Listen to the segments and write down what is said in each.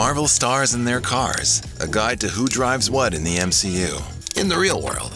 Marvel stars and their cars, a guide to who drives what in the MCU, in the real world.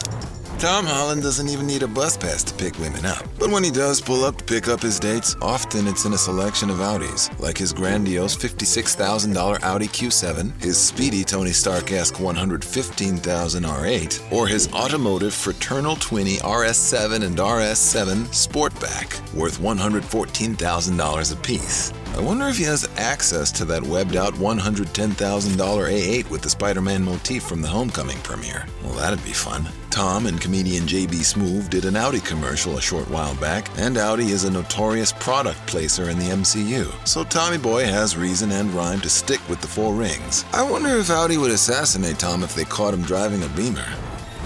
Tom Holland doesn't even need a bus pass to pick women up. But when he does pull up to pick up his dates, often it's in a selection of Audis, like his grandiose $56,000 Audi Q7, his speedy Tony Stark-esque $115,000 R8, or his automotive fraternal twinny RS7 and RS7 Sportback, worth $114,000 apiece. I wonder if he has access to that webbed-out $110,000 A8 with the Spider-Man motif from the Homecoming premiere. Well, that'd be fun. Tom and comedian J.B. Smoove did an Audi commercial a short while back, and Audi is a notorious product placer in the MCU, so Tommy Boy has reason and rhyme to stick with the four rings. I wonder if Audi would assassinate Tom if they caught him driving a Beamer.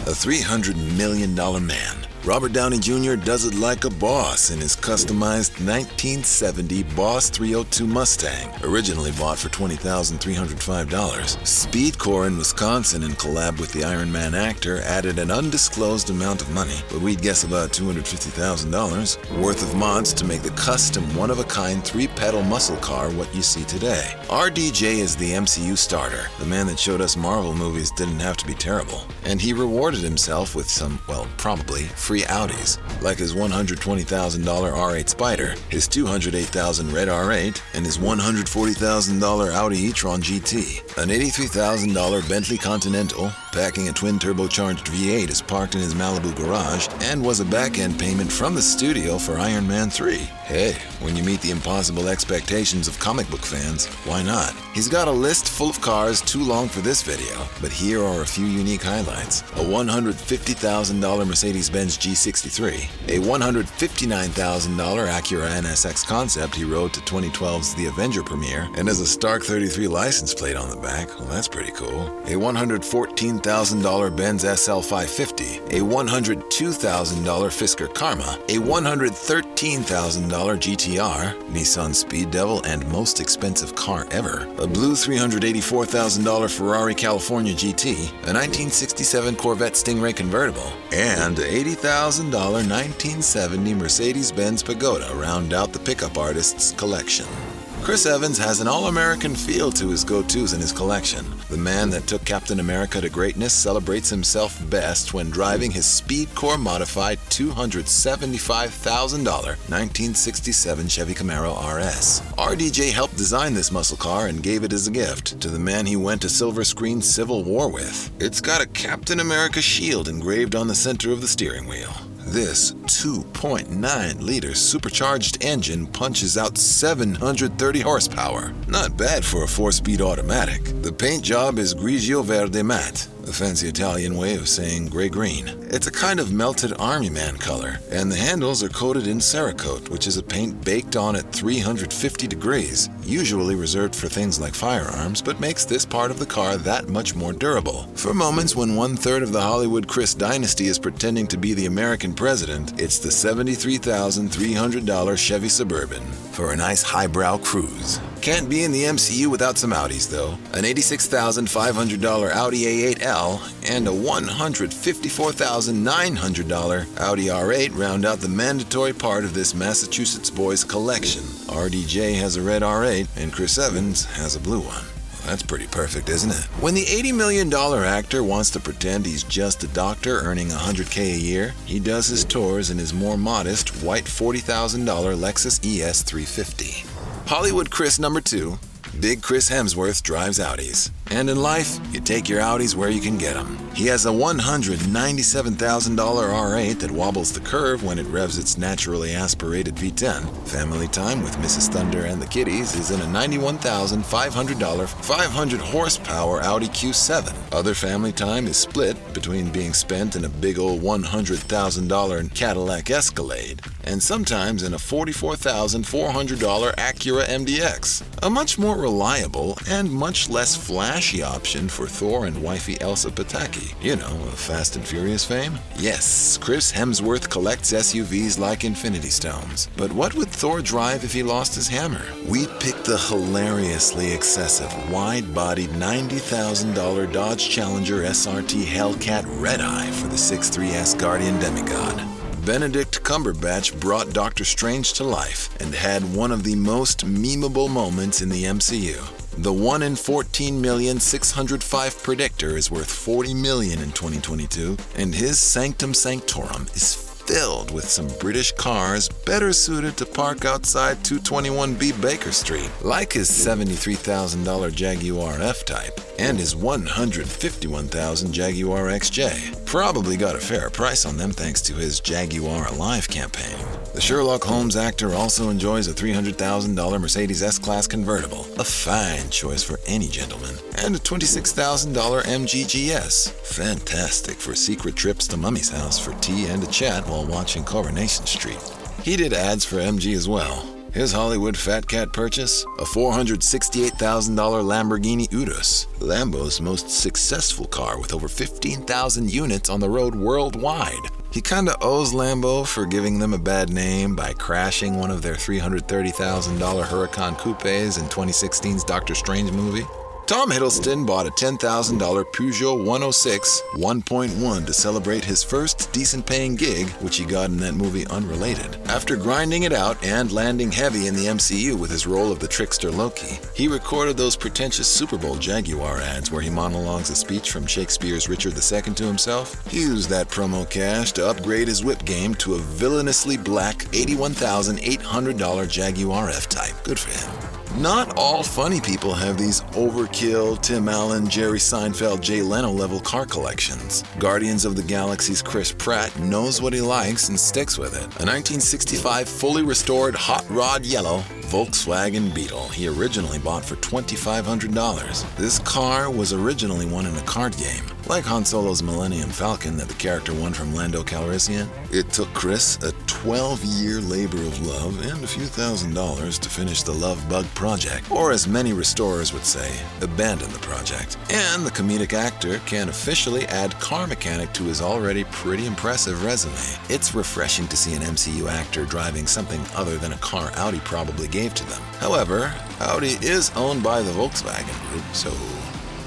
A $300 million man. Robert Downey Jr. does it like a boss in his customized 1970 Boss 302 Mustang, originally bought for $20,305. Speedcore in Wisconsin, in collab with the Iron Man actor, added an undisclosed amount of money, but we'd guess about $250,000, worth of mods to make the custom one-of-a-kind three-pedal muscle car what you see today. RDJ is the MCU starter. The man that showed us Marvel movies didn't have to be terrible, and he rewarded himself with some, well, probably free Audis, like his $120,000 R8 Spider, his $208,000 red R8, and his $140,000 Audi e-tron GT. An $83,000 Bentley Continental, packing a twin-turbocharged V8, is parked in his Malibu garage and was a back-end payment from the studio for Iron Man 3. Hey, when you meet the impossible expectations of comic book fans, why not? He's got a list full of cars too long for this video, but here are a few unique highlights. A $150,000 Mercedes-Benz G63, a $159,000 Acura NSX concept he rode to 2012's The Avenger premiere, and has a Stark 33 license plate on the back. Well, that's pretty cool. A $114,000 Benz SL550, a $102,000 Fisker Karma, a $113,000 GTR, Nissan Speed Devil and most expensive car ever, a blue $384,000 Ferrari California GT, a 1967 Corvette Stingray convertible, and $80,000 1970 Mercedes-Benz Pagoda round out the pickup artist's collection. Chris Evans has an all-American feel to his go-tos in his collection. The man that took Captain America to greatness celebrates himself best when driving his Speedcore modified $275,000 1967 Chevy Camaro RS. RDJ helped design this muscle car and gave it as a gift to the man he went to silver screen Civil War with. It's got a Captain America shield engraved on the center of the steering wheel. This 2.9-liter supercharged engine punches out 730 horsepower. Not bad for a 4-speed automatic. The paint job is Grigio Verde Matte, a fancy Italian way of saying gray-green. It's a kind of melted Army Man color, and the handles are coated in Cerakote, which is a paint baked on at 350 degrees, usually reserved for things like firearms, but makes this part of the car that much more durable. For moments when 1/3 of the Hollywood Chris dynasty is pretending to be the American president, it's the $73,300 Chevy Suburban for a nice highbrow cruise. Can't be in the MCU without some Audis, though. An $86,500 Audi A8L and a $154,900 Audi R8 round out the mandatory part of this Massachusetts boy's collection. RDJ has a red R8, and Chris Evans has a blue one. That's pretty perfect, isn't it? When the $80 million actor wants to pretend he's just a doctor earning $100K a year, he does his tours in his more modest white $40,000 Lexus ES 350. Hollywood Chris number 2, Big Chris Hemsworth drives Audis. And in life, you take your Audis where you can get them. He has a $197,000 R8 that wobbles the curve when it revs its naturally aspirated V10. Family time with Mrs. Thunder and the kiddies is in a $91,500 500 horsepower Audi Q7. Other family time is split between being spent in a big old $100,000 Cadillac Escalade and sometimes in a $44,400 Acura MDX. A much more reliable and much less flashy option for Thor and wifey Elsa Pataki. You know, of Fast and Furious fame? Yes, Chris Hemsworth collects SUVs like Infinity Stones. But what would Thor drive if he lost his hammer? We picked the hilariously excessive, wide-bodied $90,000 Dodge Challenger SRT Hellcat Red Eye for the 6'3" Asgardian demigod. Benedict Cumberbatch brought Doctor Strange to life and had one of the most memeable moments in the MCU. The 1 in 14,605 predictor is worth $40 million in 2022, and his sanctum sanctorum is filled with some British cars better suited to park outside 221B Baker Street, like his $73,000 Jaguar F-Type and his $151,000 Jaguar XJ. Probably got a fair price on them thanks to his Jaguar Alive campaign. The Sherlock Holmes actor also enjoys a $300,000 Mercedes S-Class convertible, a fine choice for any gentleman, and a $26,000 MG GS. Fantastic for secret trips to Mummy's house for tea and a chat while watching Coronation Street. He did ads for MG as well. His Hollywood fat cat purchase? A $468,000 Lamborghini Urus, Lambo's most successful car with over 15,000 units on the road worldwide. He kinda owes Lambo for giving them a bad name by crashing one of their $330,000 Huracan coupes in 2016's Doctor Strange movie. Tom Hiddleston bought a $10,000 Peugeot 106 1.1 to celebrate his first decent-paying gig, which he got in that movie Unrelated. After grinding it out and landing heavy in the MCU with his role of the trickster Loki, he recorded those pretentious Super Bowl Jaguar ads where he monologues a speech from Shakespeare's Richard II to himself. He used that promo cash to upgrade his whip game to a villainously black $81,800 Jaguar F-Type. Good for him. Not all funny people have these overkill, Tim Allen, Jerry Seinfeld, Jay Leno level car collections. Guardians of the Galaxy's Chris Pratt knows what he likes and sticks with it. A 1965 fully restored hot rod yellow Volkswagen Beetle he originally bought for $2,500. This car was originally won in a card game, like Han Solo's Millennium Falcon that the character won from Lando Calrissian. It took Chris a 12-year labor of love and a few $1,000s to finish the Love Bug project, or as many restorers would say, abandon the project. And the comedic actor can officially add car mechanic to his already pretty impressive resume. It's refreshing to see an MCU actor driving something other than a car Audi probably gave to them. However, Audi is owned by the Volkswagen Group, so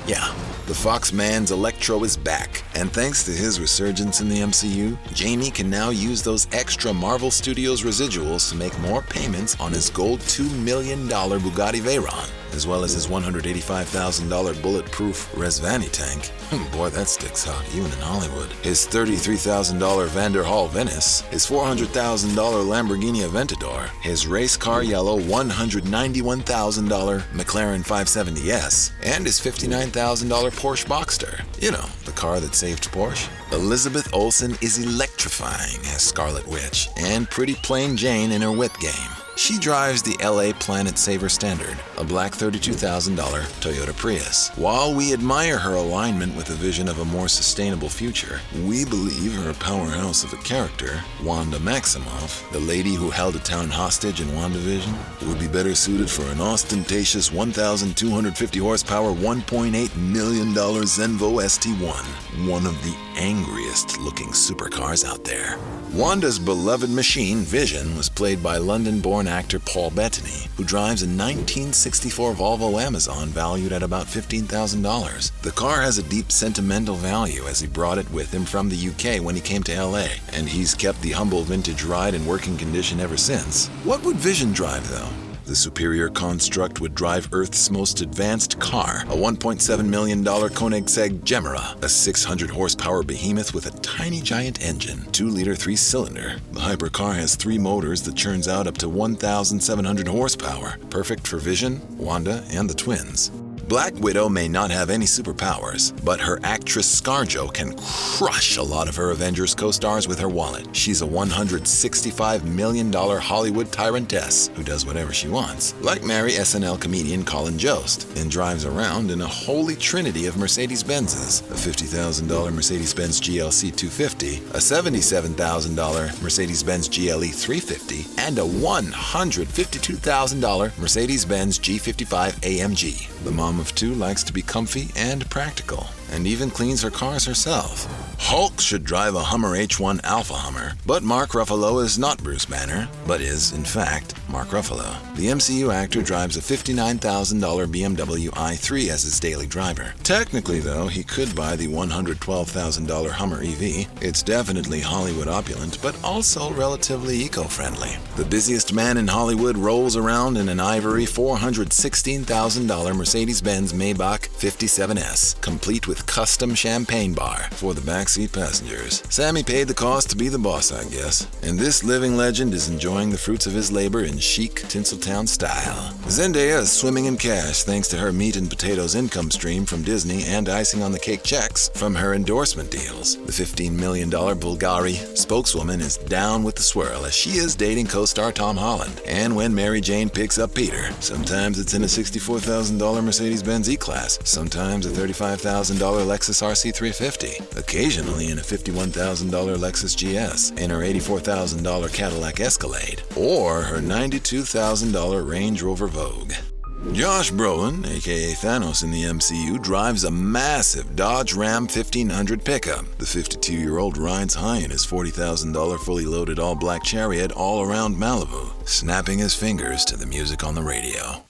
yeah. The Fox man's Electro is back, and thanks to his resurgence in the MCU, Jamie can now use those extra Marvel Studios residuals to make more payments on his gold $2 million Bugatti Veyron, as well as his $185,000 bulletproof Resvani tank. Boy, that sticks out, even in Hollywood. His $33,000 Vanderhall Venice, his $400,000 Lamborghini Aventador, his race car yellow $191,000 McLaren 570S, and his $59,000 Porsche Boxster. You know, the car that saved Porsche. Elizabeth Olsen is electrifying as Scarlet Witch, and pretty plain Jane in her whip game. She drives the LA Planet Saver Standard, a black $32,000 Toyota Prius. While we admire her alignment with the vision of a more sustainable future, we believe her powerhouse of a character, Wanda Maximoff, the lady who held a town hostage in WandaVision, would be better suited for an ostentatious 1,250 horsepower, $1.8 million Zenvo ST1, one of the angriest looking supercars out there. Wanda's beloved machine, Vision, was played by London-born actor Paul Bettany, who drives a 1964 Volvo Amazon valued at about $15,000. The car has a deep sentimental value as he brought it with him from the UK when he came to LA, and he's kept the humble vintage ride in working condition ever since. What would Vision drive, though? The superior construct would drive Earth's most advanced car, a $1.7 million Koenigsegg Gemera, a 600-horsepower behemoth with a tiny giant engine, 2-liter 3-cylinder. The hypercar has 3 motors that churns out up to 1,700 horsepower, perfect for Vision, Wanda, and the twins. Black Widow may not have any superpowers, but her actress ScarJo can crush a lot of her Avengers co-stars with her wallet. She's a $165 million Hollywood tyrantess who does whatever she wants, like marry SNL comedian Colin Jost, and drives around in a holy trinity of Mercedes-Benzes, a $50,000 Mercedes-Benz GLC 250, a $77,000 Mercedes-Benz GLE 350, and a $152,000 Mercedes-Benz G55 AMG. The Mom of two likes to be comfy and practical, and even cleans her cars herself. Hulk should drive a Hummer H1 Alpha Hummer, but Mark Ruffalo is not Bruce Banner, but is, in fact, Mark Ruffalo. The MCU actor drives a $59,000 BMW i3 as his daily driver. Technically, though, he could buy the $112,000 Hummer EV. It's definitely Hollywood opulent, but also relatively eco-friendly. The busiest man in Hollywood rolls around in an ivory $416,000 Mercedes-Benz Maybach 57S, complete with custom champagne bar for the backseat passengers. Sammy paid the cost to be the boss, I guess. And this living legend is enjoying the fruits of his labor in chic Tinseltown style. Zendaya is swimming in cash thanks to her meat and potatoes income stream from Disney and icing on the cake checks from her endorsement deals. The $15 million Bulgari spokeswoman is down with the swirl as she is dating co-star Tom Holland. And when Mary Jane picks up Peter, sometimes it's in a $64,000 Mercedes-Benz E-Class, sometimes a $35,000 Lexus RC350, occasionally in a $51,000 Lexus GS, in her $84,000 Cadillac Escalade, or her $92,000 Range Rover Vogue. Josh Brolin, aka Thanos in the MCU, drives a massive Dodge Ram 1500 pickup. The 52-year-old rides high in his $40,000 fully loaded all-black Chariot all around Malibu, snapping his fingers to the music on the radio.